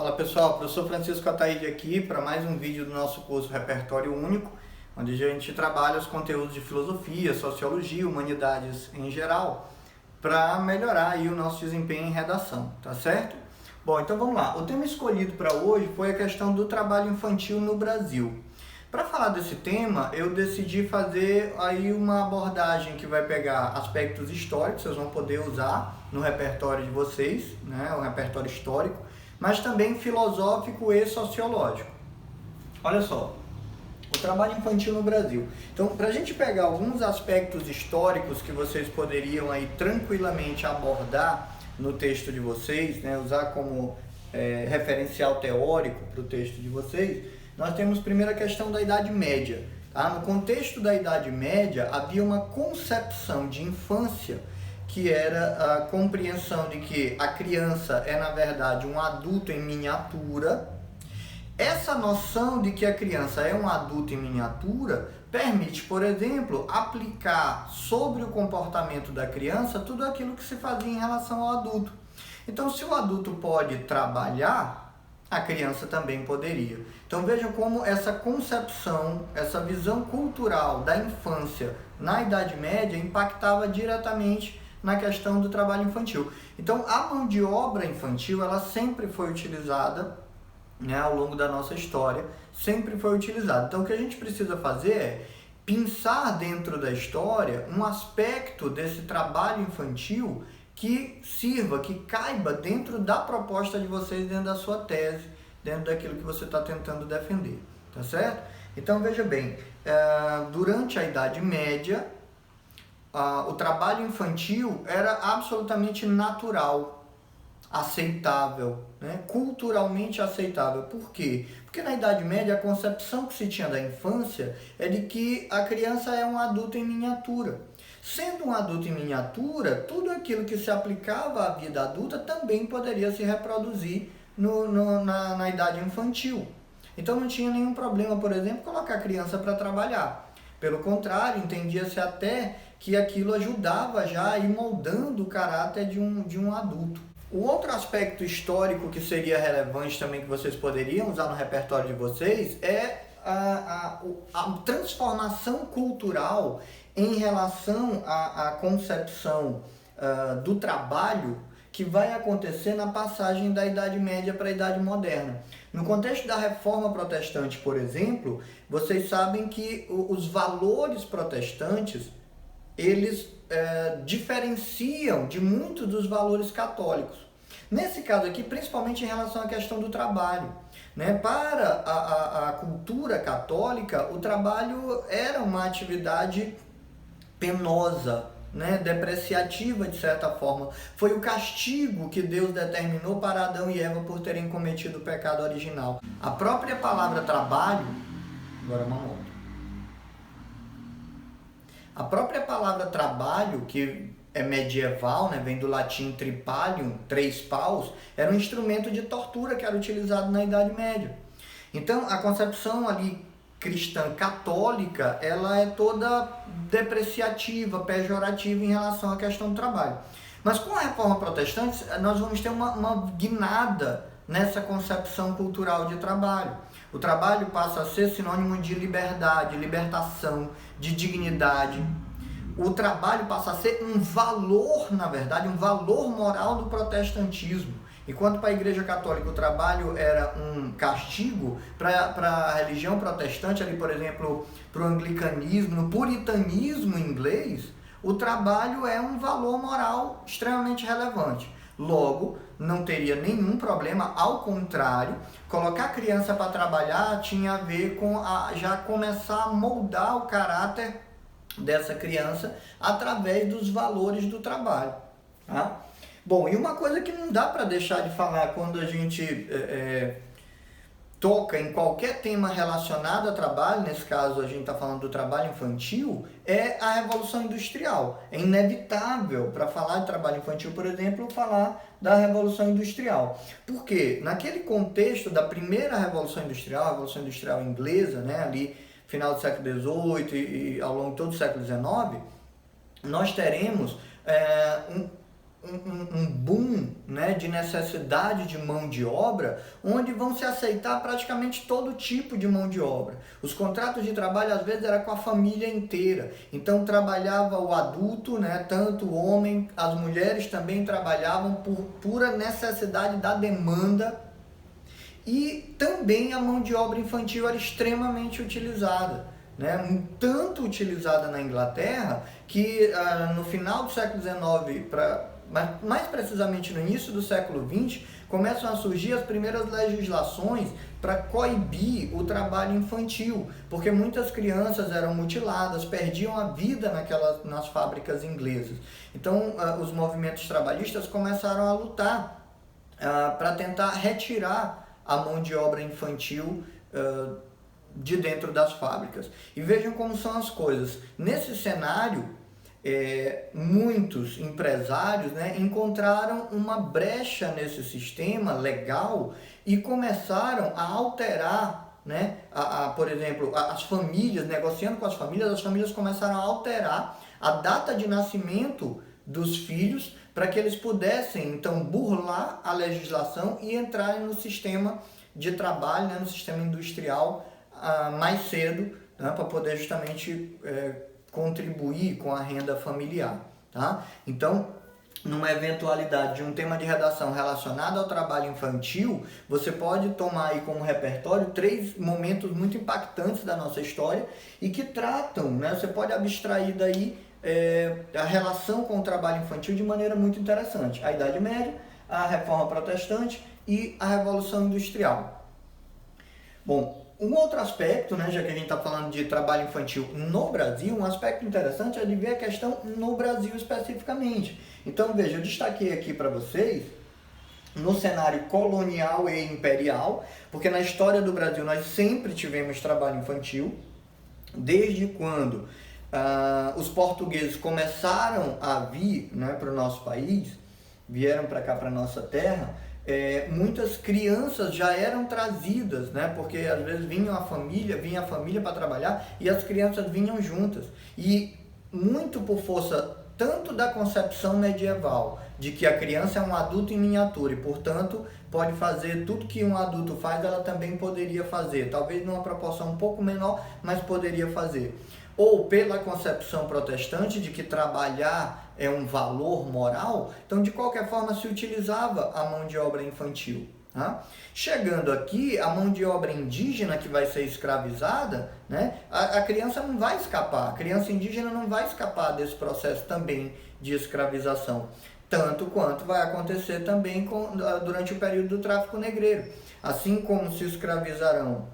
Fala pessoal, professor Francisco Ataíde aqui para mais um vídeo do nosso curso Repertório Único, onde a gente trabalha os conteúdos de filosofia, sociologia, humanidades em geral, para melhorar aí o nosso desempenho em redação, tá certo? Bom, então vamos lá. O tema escolhido para hoje foi a questão do trabalho infantil no Brasil. Para falar desse tema, eu decidi fazer aí uma abordagem que vai pegar aspectos históricos, vocês vão poder usar no repertório de vocês, né, o repertório histórico, mas também filosófico e sociológico. Olha só, o trabalho infantil no Brasil. Então, para a gente pegar alguns aspectos históricos que vocês poderiam aí tranquilamente abordar no texto de vocês, né, usar como referencial teórico para o texto de vocês, nós temos primeiro a questão da Idade Média. Tá? No contexto da Idade Média, havia uma concepção de infância que era a compreensão de que a criança é, na verdade, um adulto em miniatura. Essa noção de que a criança é um adulto em miniatura permite, por exemplo, aplicar sobre o comportamento da criança tudo aquilo que se fazia em relação ao adulto. Então, se o adulto pode trabalhar, a criança também poderia. Então vejam como essa concepção, essa visão cultural da infância na Idade Média impactava diretamente na questão do trabalho infantil. Então a mão de obra infantil, ela sempre foi utilizada, né, ao longo da nossa história, sempre foi utilizada. Então o que a gente precisa fazer é pensar dentro da história um aspecto desse trabalho infantil que sirva, que caiba dentro da proposta de vocês, dentro da sua tese, dentro daquilo que você está tentando defender, tá certo? Então veja bem, durante a Idade Média, o trabalho infantil era absolutamente natural, aceitável, né? Culturalmente aceitável. Por quê? Porque na Idade Média a concepção que se tinha da infância é de que a criança é um adulto em miniatura. Sendo um adulto em miniatura, tudo aquilo que se aplicava à vida adulta também poderia se reproduzir na idade infantil. Então não tinha nenhum problema, por exemplo, colocar a criança para trabalhar. Pelo contrário, entendia-se até que aquilo ajudava já a ir moldando o caráter de um adulto. O outro aspecto histórico que seria relevante também, que vocês poderiam usar no repertório de vocês, é a transformação cultural em relação à concepção do trabalho que vai acontecer na passagem da Idade Média para a Idade Moderna. No contexto da Reforma Protestante, por exemplo, vocês sabem que os valores protestantes, eles diferenciam de muitos dos valores católicos. Nesse caso aqui, principalmente em relação à questão do trabalho. Né? Para a cultura católica, o trabalho era uma atividade penosa, né? Depreciativa de certa forma. Foi o castigo que Deus determinou para Adão e Eva por terem cometido o pecado original. A própria palavra trabalho, agora uma moto. A própria palavra trabalho, que é medieval, né? Vem do latim tripalium, 3 paus, era um instrumento de tortura que era utilizado na Idade Média. Então a concepção ali cristã católica, ela é toda depreciativa, pejorativa em relação à questão do trabalho. Mas com a Reforma Protestante, nós vamos ter uma guinada nessa concepção cultural de trabalho. O trabalho passa a ser sinônimo de liberdade, libertação, de dignidade. O trabalho passa a ser um valor, na verdade, um valor moral do protestantismo. Enquanto para a Igreja Católica o trabalho era um castigo, para a religião protestante, ali, por exemplo, para o anglicanismo, no puritanismo inglês, o trabalho é um valor moral extremamente relevante. Logo, não teria nenhum problema, ao contrário, colocar a criança para trabalhar tinha a ver com já começar a moldar o caráter dessa criança através dos valores do trabalho. Tá? Bom, e uma coisa que não dá para deixar de falar quando a gente toca em qualquer tema relacionado a trabalho, nesse caso a gente está falando do trabalho infantil, é a Revolução Industrial. É inevitável, para falar de trabalho infantil, por exemplo, falar da Revolução Industrial. Por quê? Naquele contexto da primeira Revolução Industrial, a Revolução Industrial inglesa, né, ali final do século XVIII e ao longo de todo o século XIX, nós teremos um boom, né, de necessidade de mão de obra, onde vão se aceitar praticamente todo tipo de mão de obra. Os contratos de trabalho às vezes era com a família inteira, então trabalhava o adulto, né, tanto o homem, as mulheres também trabalhavam por pura necessidade da demanda, e também a mão de obra infantil era extremamente utilizada. Né, tanto utilizada na Inglaterra que no final do século XIX, mais precisamente no início do século XX, começam a surgir as primeiras legislações para coibir o trabalho infantil, porque muitas crianças eram mutiladas, perdiam a vida nas fábricas inglesas. Então os movimentos trabalhistas começaram a lutar para tentar retirar a mão de obra infantil de dentro das fábricas. E vejam como são as coisas. Nesse cenário, muitos empresários, né, encontraram uma brecha nesse sistema legal e começaram a alterar, né, por exemplo, as famílias, negociando com as famílias começaram a alterar a data de nascimento dos filhos para que eles pudessem, então, burlar a legislação e entrarem no sistema de trabalho, né, no sistema industrial mais cedo, né, para poder justamente contribuir com a renda familiar. Tá? Então, numa eventualidade de um tema de redação relacionado ao trabalho infantil, você pode tomar aí como repertório 3 momentos muito impactantes da nossa história e que tratam, né, você pode abstrair daí a relação com o trabalho infantil de maneira muito interessante. A Idade Média, a Reforma Protestante e a Revolução Industrial. Bom, um outro aspecto, né, já que a gente está falando de trabalho infantil no Brasil, um aspecto interessante é de ver a questão no Brasil especificamente. Então, veja, eu destaquei aqui para vocês no cenário colonial e imperial, porque na história do Brasil nós sempre tivemos trabalho infantil, desde quando os portugueses começaram a vir, né, para o nosso país, vieram para cá, para a nossa terra, muitas crianças já eram trazidas, né? Porque às vezes vinha a família para trabalhar e as crianças vinham juntas. E muito por força tanto da concepção medieval, de que a criança é um adulto em miniatura e, portanto, pode fazer tudo que um adulto faz, ela também poderia fazer. Talvez numa proporção um pouco menor, mas poderia fazer. Ou pela concepção protestante de que trabalhar é um valor moral, então de qualquer forma se utilizava a mão de obra infantil. Tá? Chegando aqui, a mão de obra indígena que vai ser escravizada, né, a criança não vai escapar, a criança indígena não vai escapar desse processo também de escravização, tanto quanto vai acontecer também durante o período do tráfico negreiro. Assim como se escravizarão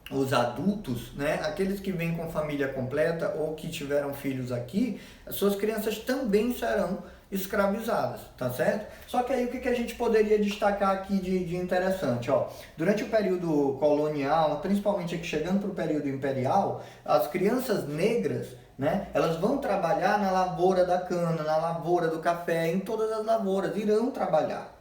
os adultos, né, aqueles que vêm com família completa ou que tiveram filhos aqui, as suas crianças também serão escravizadas, tá certo? Só que aí o que a gente poderia destacar aqui de interessante, ó, durante o período colonial, principalmente aqui chegando para o período imperial, as crianças negras, né, elas vão trabalhar na lavoura da cana, na lavoura do café, em todas as lavouras, irão trabalhar.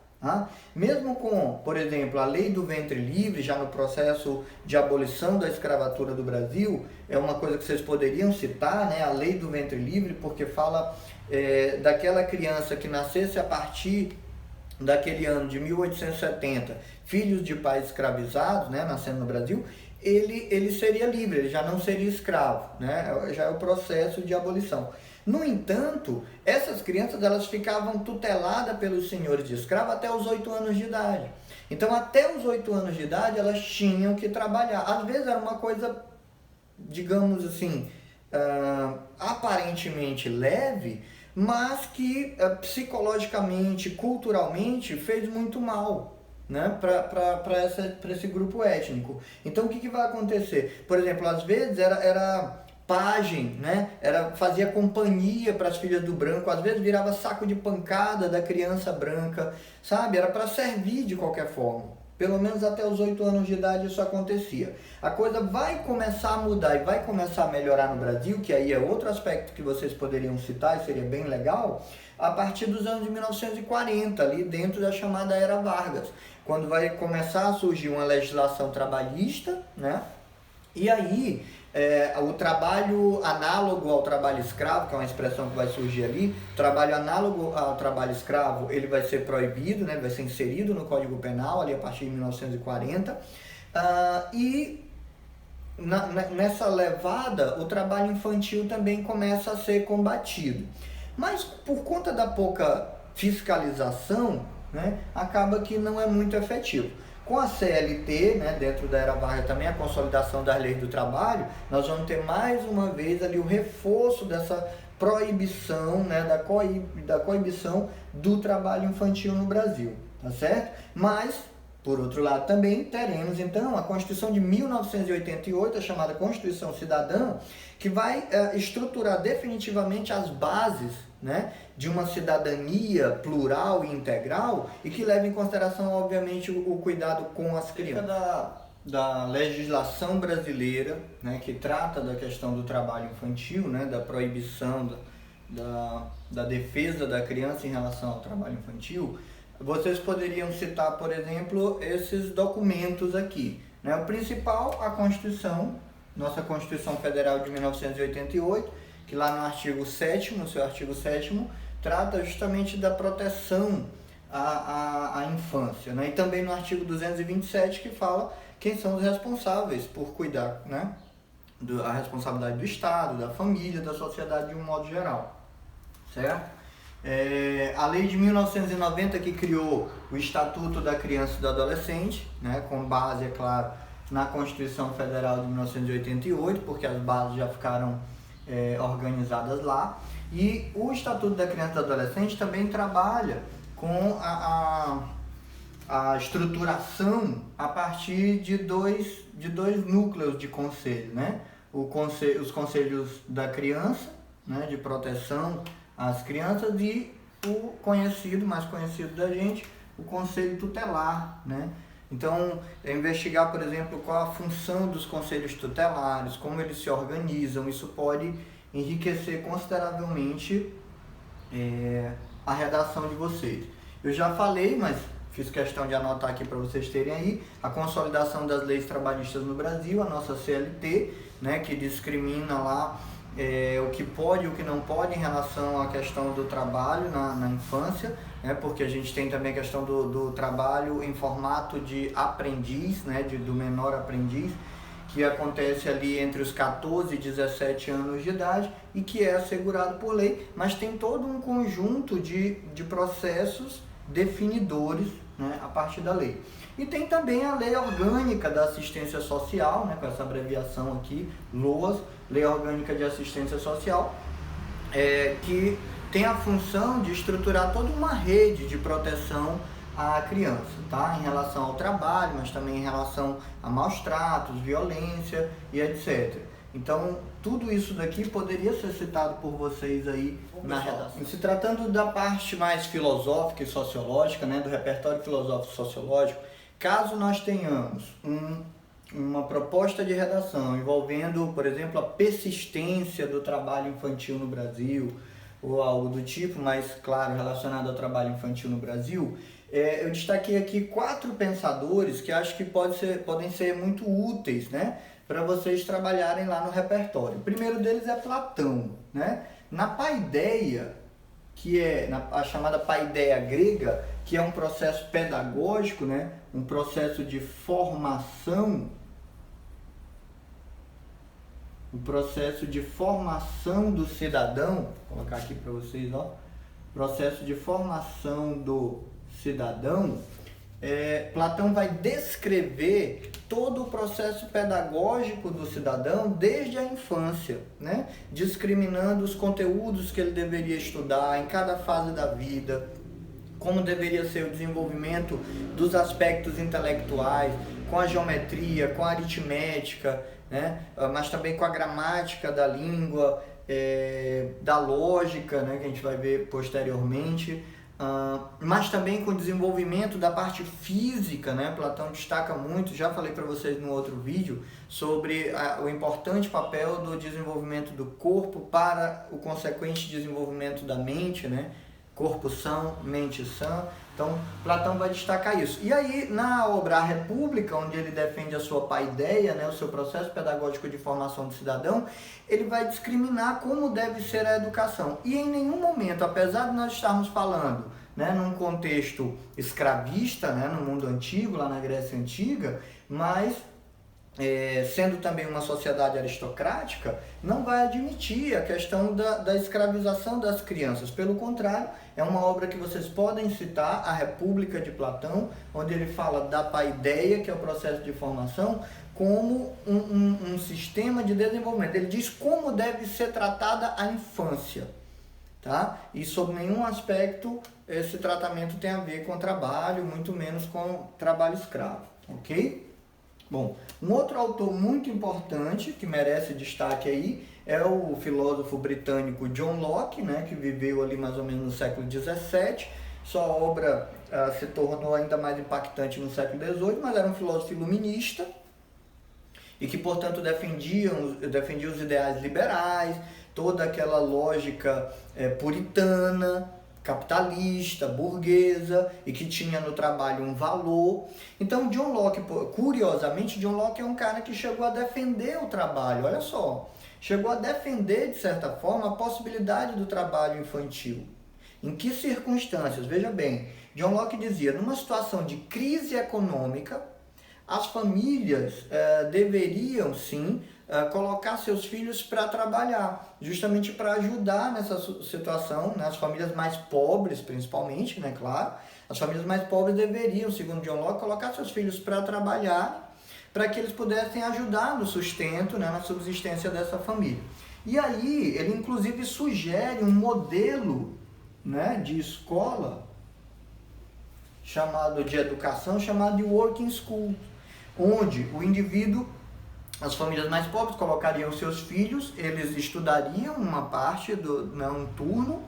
Mesmo com, por exemplo, a lei do ventre livre, já no processo de abolição da escravatura do Brasil, é uma coisa que vocês poderiam citar, né? A lei do ventre livre, porque fala daquela criança que nascesse a partir daquele ano de 1870, filhos de pais escravizados, né, nascendo no Brasil, ele seria livre, ele já não seria escravo, né? Já é o processo de abolição. No entanto, essas crianças elas ficavam tuteladas pelos senhores de escravo até os 8 anos de idade. Então, até os 8 anos de idade, elas tinham que trabalhar. Às vezes era uma coisa, digamos assim, aparentemente leve, mas que psicologicamente, culturalmente, fez muito mal, né, para esse grupo étnico. Então, o que vai acontecer? Por exemplo, às vezes era pajem, né? Fazia companhia para as filhas do branco, às vezes virava saco de pancada da criança branca, sabe? Era para servir de qualquer forma. Pelo menos até os 8 anos de idade isso acontecia. A coisa vai começar a mudar e vai começar a melhorar no Brasil, que aí é outro aspecto que vocês poderiam citar e seria bem legal, a partir dos anos de 1940, ali dentro da chamada Era Vargas, quando vai começar a surgir uma legislação trabalhista, né? E aí, o trabalho análogo ao trabalho escravo, que é uma expressão que vai surgir ali, trabalho análogo ao trabalho escravo, ele vai ser proibido, né, vai ser inserido no Código Penal, ali a partir de 1940, e nessa levada, o trabalho infantil também começa a ser combatido. Mas por conta da pouca fiscalização, né, acaba que não é muito efetivo. Com a CLT, né, dentro da Era Vargas também, a consolidação das leis do trabalho, nós vamos ter mais uma vez ali o reforço dessa proibição, né, da coibição do trabalho infantil no Brasil, tá certo? Mas, por outro lado, também teremos, então, a Constituição de 1988, a chamada Constituição Cidadã, que vai estruturar definitivamente as bases, né, de uma cidadania plural e integral e que leva em consideração, obviamente, o cuidado com as crianças. Da legislação brasileira, né, que trata da questão do trabalho infantil, né, da proibição, da defesa da criança em relação ao trabalho infantil, vocês poderiam citar, por exemplo, esses documentos aqui, né? O principal, a Constituição, nossa Constituição Federal de 1988, que lá no artigo 7º, no seu artigo 7º, trata justamente da proteção à infância, né? E também no artigo 227, que fala quem são os responsáveis por cuidar, né? A responsabilidade do Estado, da família, da sociedade de um modo geral, certo? A lei de 1990 que criou o Estatuto da Criança e do Adolescente, né, com base, é claro, na Constituição Federal de 1988, porque as bases já ficaram organizadas lá. E o Estatuto da Criança e do Adolescente também trabalha com a estruturação a partir de dois núcleos de conselho, né? Os conselhos da criança, né, de proteção às crianças, e o mais conhecido da gente, o conselho tutelar, né? Então, investigar, por exemplo, qual a função dos conselhos tutelares, como eles se organizam, isso pode enriquecer consideravelmente a redação de vocês. Eu já falei, mas fiz questão de anotar aqui para vocês terem aí, a consolidação das leis trabalhistas no Brasil, a nossa CLT, né, que discrimina lá o que pode e o que não pode em relação à questão do trabalho na infância, né, porque a gente tem também a questão do trabalho em formato de aprendiz, né, do menor aprendiz, que acontece ali entre os 14 e 17 anos de idade e que é assegurado por lei, mas tem todo um conjunto de processos definidores, né, a partir da lei. E tem também a Lei Orgânica da Assistência Social, né, com essa abreviação aqui, LOAS, Lei Orgânica de Assistência Social, que tem a função de estruturar toda uma rede de proteção à criança, tá? Em relação ao trabalho, mas também em relação a maus tratos, violência e etc. Então, tudo isso daqui poderia ser citado por vocês aí na redação. Se tratando da parte mais filosófica e sociológica, né, do repertório filosófico e sociológico, caso nós tenhamos uma proposta de redação envolvendo, por exemplo, a persistência do trabalho infantil no Brasil, ou algo do tipo, mas, claro, relacionado ao trabalho infantil no Brasil, eu destaquei aqui 4 pensadores que acho que podem ser muito úteis, né, para vocês trabalharem lá no repertório. O primeiro deles é Platão, né? Na paideia, que é a chamada paideia grega, que é um processo pedagógico, né, um processo de formação, do cidadão, vou colocar aqui para vocês, ó, processo de formação do cidadão. Platão vai descrever todo o processo pedagógico do cidadão desde a infância, né? Discriminando os conteúdos que ele deveria estudar em cada fase da vida, como deveria ser o desenvolvimento dos aspectos intelectuais, com a geometria, com a aritmética, né? Mas também com a gramática da língua, da lógica, né? Que a gente vai ver posteriormente. Mas também com o desenvolvimento da parte física, né? Platão destaca muito, já falei para vocês no outro vídeo, sobre o importante papel do desenvolvimento do corpo para o consequente desenvolvimento da mente, né? corpo são, mente sã. Então, Platão vai destacar isso. E aí, na obra A República, onde ele defende a sua paideia, né, o seu processo pedagógico de formação do cidadão, ele vai discriminar como deve ser a educação. E em nenhum momento, apesar de nós estarmos falando, né, num contexto escravista, né, no mundo antigo, lá na Grécia Antiga, mas sendo também uma sociedade aristocrática, não vai admitir a questão da escravização das crianças. Pelo contrário, é uma obra que vocês podem citar, A República de Platão, onde ele fala da paideia, que é o processo de formação, como um sistema de desenvolvimento. Ele diz como deve ser tratada a infância, tá? E sob nenhum aspecto esse tratamento tem a ver com trabalho, muito menos com trabalho escravo, ok? Bom, um outro autor muito importante que merece destaque aí é o filósofo britânico John Locke, né, que viveu ali mais ou menos no século XVII. Sua obra se tornou ainda mais impactante no século XVIII, mas era um filósofo iluminista e que, portanto, defendia os ideais liberais, toda aquela lógica puritana, capitalista, burguesa, e que tinha no trabalho um valor. Então, John Locke, curiosamente, John Locke é um cara que chegou a defender o trabalho, olha só, chegou a defender, de certa forma, a possibilidade do trabalho infantil. Em que circunstâncias? Veja bem, John Locke dizia, numa situação de crise econômica, as famílias deveriam, sim, colocar seus filhos para trabalhar, justamente para ajudar nessa situação, né? As famílias mais pobres, principalmente, né? Claro, as famílias mais pobres deveriam, segundo John Locke, colocar seus filhos para trabalhar, para que eles pudessem ajudar no sustento, né? Na subsistência dessa família. E aí, ele inclusive sugere um modelo, né? De escola, de educação, chamado de working school, onde o indivíduo, as famílias mais pobres colocariam seus filhos, eles estudariam uma parte, um turno,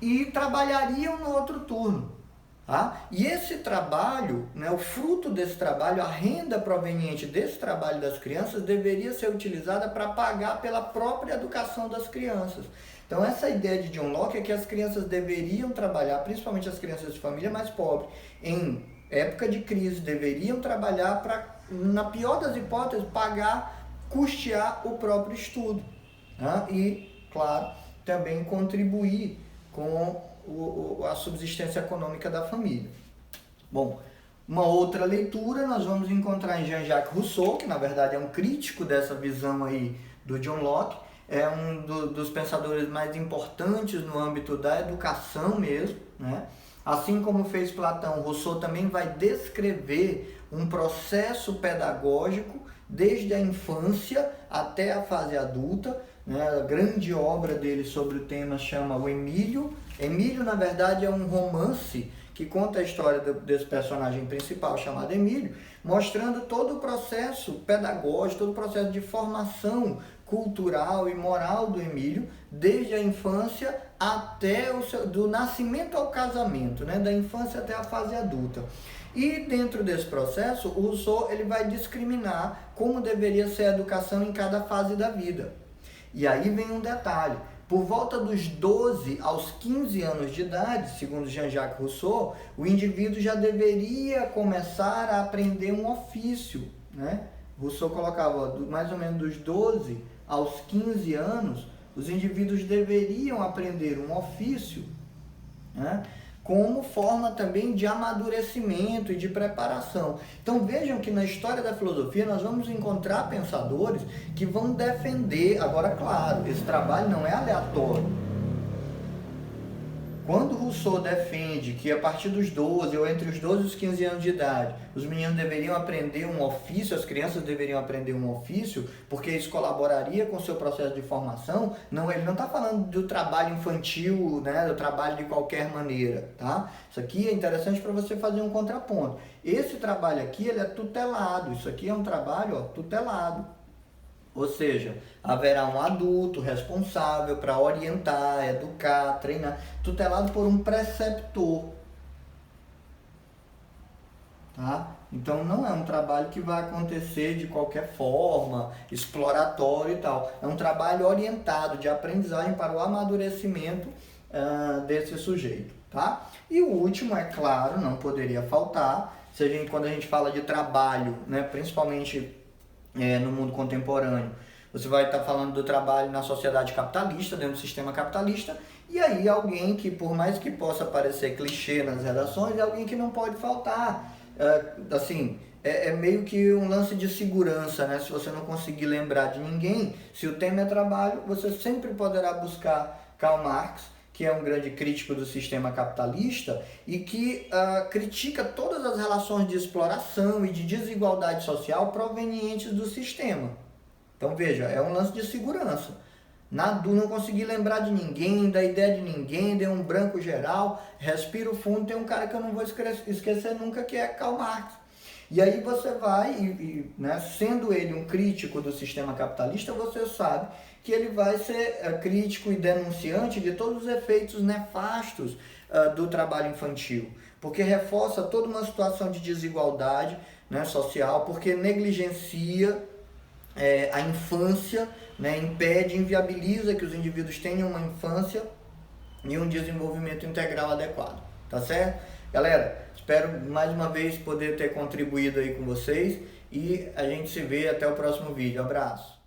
e trabalhariam no outro turno. Tá? E esse trabalho, né, o fruto desse trabalho, a renda proveniente desse trabalho das crianças deveria ser utilizada para pagar pela própria educação das crianças. Então essa ideia de John Locke é que as crianças deveriam trabalhar, principalmente as crianças de família mais pobre, em época de crise, deveriam trabalhar para, na pior das hipóteses, custear o próprio estudo, né? E, claro, também contribuir com a subsistência econômica da família. Bom, uma outra leitura nós vamos encontrar em Jean-Jacques Rousseau, que na verdade é um crítico dessa visão aí do John Locke, é um dos pensadores mais importantes no âmbito da educação mesmo, né? Assim como fez Platão, Rousseau também vai descrever um processo pedagógico desde a infância até a fase adulta, né? A grande obra dele sobre o tema chama O Emílio. Emílio, na verdade, é um romance que conta a história desse personagem principal chamado Emílio, mostrando todo o processo pedagógico, todo o processo de formação cultural e moral do Emílio, desde a infância até do nascimento ao casamento, né? Da infância até a fase adulta. E dentro desse processo, o Rousseau ele vai discriminar como deveria ser a educação em cada fase da vida. E aí vem um detalhe. Por volta dos 12 aos 15 anos de idade, segundo Jean-Jacques Rousseau, o indivíduo já deveria começar a aprender um ofício, né? Rousseau colocava mais ou menos dos 12 aos 15 anos, os indivíduos deveriam aprender um ofício, né? Como forma também de amadurecimento e de preparação. Então vejam que na história da filosofia nós vamos encontrar pensadores que vão defender, agora claro, esse trabalho não é aleatório. Quando Rousseau defende que a partir dos 12 ou entre os 12 e os 15 anos de idade, os meninos deveriam aprender um ofício, as crianças deveriam aprender um ofício, porque isso colaboraria com o seu processo de formação, não, ele não está falando do trabalho infantil, né, do trabalho de qualquer maneira, tá? Isso aqui é interessante para você fazer um contraponto. Esse trabalho aqui, ele é tutelado, isso aqui é um trabalho, tutelado. Ou seja, haverá um adulto responsável para orientar, educar, treinar, tutelado por um preceptor. Tá? Então não é um trabalho que vai acontecer de qualquer forma, exploratório e tal. É um trabalho orientado de aprendizagem para o amadurecimento desse sujeito, tá? E o último, é claro, não poderia faltar, quando a gente fala de trabalho, né, principalmente no mundo contemporâneo, você vai estar falando do trabalho na sociedade capitalista, dentro do sistema capitalista, e aí alguém que, por mais que possa parecer clichê nas redações, é alguém que não pode faltar. Assim, é meio que um lance de segurança, né? Se você não conseguir lembrar de ninguém, se o tema é trabalho, você sempre poderá buscar Karl Marx, que é um grande crítico do sistema capitalista e que critica todas as relações de exploração e de desigualdade social provenientes do sistema. Então veja, é um lance de segurança. Não consegui lembrar de ninguém, da ideia de ninguém, deu um branco geral, respiro fundo, tem um cara que eu não vou esquecer nunca, que é Karl Marx. E aí você vai, né, sendo ele um crítico do sistema capitalista, você sabe que ele vai ser crítico e denunciante de todos os efeitos nefastos do trabalho infantil, porque reforça toda uma situação de desigualdade, né, social, porque negligencia a infância, né, impede, inviabiliza que os indivíduos tenham uma infância e um desenvolvimento integral adequado, tá certo? Galera, espero mais uma vez poder ter contribuído aí com vocês e a gente se vê até o próximo vídeo. Abraço!